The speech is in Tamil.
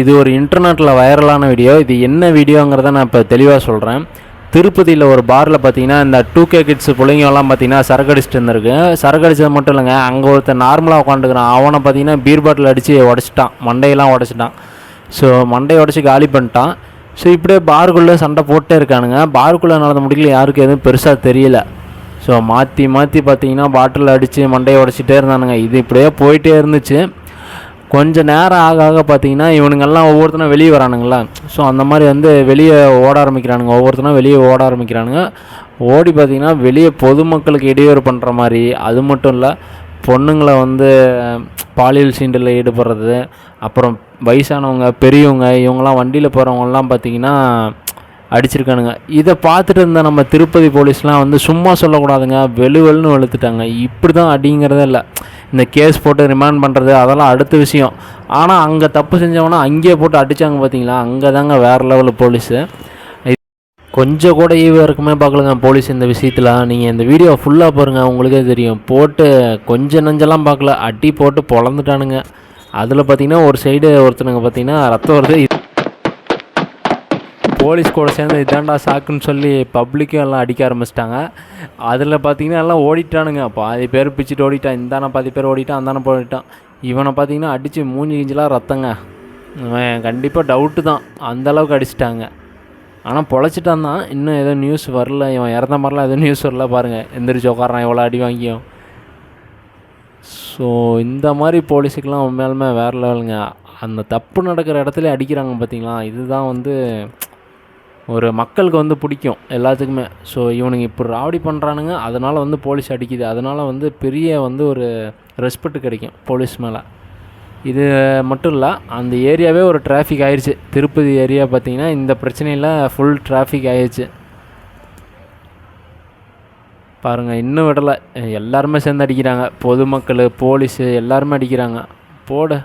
இது ஒரு இன்டர்நெட்டில் வைரலான வீடியோ. இது என்ன வீடியோங்கிறத நான் இப்போ தெளிவாக சொல்கிறேன். திருப்பதியில் ஒரு பாரில் பார்த்தீங்கன்னா இந்த 2K கிட்ஸ் பிள்ளைங்கெல்லாம் பார்த்தீங்கன்னா சரக்கு அடிச்சுட்டு இருந்திருக்கு. சரக்கு அடித்தது மட்டும் இல்லைங்க, அங்கே ஒருத்தர் நார்மலாக உட்காந்துக்கிறான். அவனை பார்த்தீங்கன்னா பீர் பாட்டில் அடித்து உடச்சிட்டான், மண்டையெல்லாம் உடச்சிட்டான். ஸோ மண்டையை உடச்சி காலி பண்ணிட்டான். ஸோ இப்படியே பாருக்குள்ளே சண்டை போட்டே இருக்கானுங்க. பாருக்குள்ளே நடந்த முடியல, யாருக்கும் எதுவும் பெருசாக தெரியல. ஸோ மாற்றி மாற்றி பார்த்தீங்கன்னா பாட்டில் அடித்து மண்டையை உடச்சிட்டே இருந்தானுங்க. இது இப்படியே போயிட்டே இருந்துச்சு. கொஞ்சம் நேரம் ஆக ஆக பார்த்தீங்கன்னா இவனுங்கெல்லாம் ஒவ்வொருத்தரும் வெளியே வரானுங்களா. ஸோ அந்த மாதிரி வந்து வெளியே ஓட ஆரம்பிக்கிறானுங்க. ஒவ்வொருத்தரும் வெளியே ஓட ஆரம்பிக்கிறானுங்க. ஓடி பார்த்திங்கன்னா வெளியே பொதுமக்களுக்கு இடையூறு பண்ணுற மாதிரி, அது மட்டும் இல்லை பொண்ணுங்களை வந்து பாலியல் சீண்டலில் ஈடுபடுறது, அப்புறம் வயசானவங்க பெரியவங்க இவங்கெல்லாம் வண்டியில் போகிறவங்கலாம் பார்த்திங்கன்னா அடிச்சிருக்கானுங்க. இதை பார்த்துட்டு இருந்த நம்ம திருப்பதி போலீஸ்லாம் வந்து சும்மா சொல்லக்கூடாதுங்க, வெளுன்னு வெளுத்துட்டாங்க. இப்படி தான் அடிங்கிறதே இல்லை, இந்த கேஸ் போட்டு ரிமாண்ட் பண்ணுறது அதெல்லாம் அடுத்த விஷயம். ஆனால் அங்கே தப்பு செஞ்சவனா அங்கேயே போட்டு அடித்தாங்க பார்த்தீங்களா, அங்கே தாங்க வேறு லெவலில் போலீஸு. கொஞ்சம் கூட ஈவாக இருக்குமே பார்க்கலங்க போலீஸ் இந்த விஷயத்தில். நீங்கள் இந்த வீடியோ ஃபுல்லாக பாருங்கள், உங்களுக்கே தெரியும். போட்டு கொஞ்சம் நஞ்செல்லாம் பார்க்கல, அடி போட்டு பொழந்துட்டானுங்க. அதில் பார்த்திங்கன்னா ஒரு சைடு ஒருத்தனுங்க பார்த்திங்கன்னா ரத்தம் வருது. போலீஸ் கூட சேர்ந்து இதாண்டா சாக்குன்னு சொல்லி பப்ளிக்கும் எல்லாம் அடிக்க ஆரம்பிச்சிட்டாங்க. அதில் பார்த்திங்கன்னா எல்லாம் ஓடிட்டானுங்க. பாதி பேர் பிச்சுட்டு ஓடிட்டான், இந்தான பாதி பேர் ஓடிட்டான், அந்தான போயிட்டான். இவனை பார்த்திங்கன்னா அடித்து மூஞ்சி கிஞ்சிலாம் ரத்தங்க. இவன் கண்டிப்பாக டவுட்டு தான், அந்தளவுக்கு அடிச்சிட்டாங்க. ஆனால் பொழைச்சிட்டான் தான். இன்னும் எதுவும் நியூஸ் வரல, இவன் இறந்த மாதிரிலாம் எதுவும் நியூஸ் வரல. பாருங்கள் எந்திரிச்சு உட்காரான் எவ்வளோ அடி வாங்கியும். ஸோ இந்த மாதிரி போலீஸுக்கெலாம் உண்மையாலுமே வேறு லெவலுங்க. அந்த தப்பு நடக்கிற இடத்துல அடிக்கிறாங்க பார்த்திங்களா, இதுதான் வந்து ஒரு மக்களுக்கு வந்து பிடிக்கும் எல்லாத்துக்குமே. ஸோ இவனுங்க இப்படி ராவடி பண்ணுறானுங்க, அதனால் வந்து போலீஸ் அடிக்குது. அதனால் வந்து பெரிய வந்து ஒரு ரெஸ்பெக்ட் கிடைக்கும் போலீஸ் மேலே. இது மட்டும் இல்லை, அந்த ஏரியாவே ஒரு டிராஃபிக் ஆயிடுச்சு. திருப்பதி ஏரியா பார்த்திங்கன்னா இந்த பிரச்சனையில் ஃபுல் டிராஃபிக் ஆயிடுச்சு. பாருங்கள் இன்னும் விடலை, எல்லாருமே சேர்ந்து அடிக்கிறாங்க. பொதுமக்கள் போலீஸு எல்லாருமே அடிக்கிறாங்க. போடு.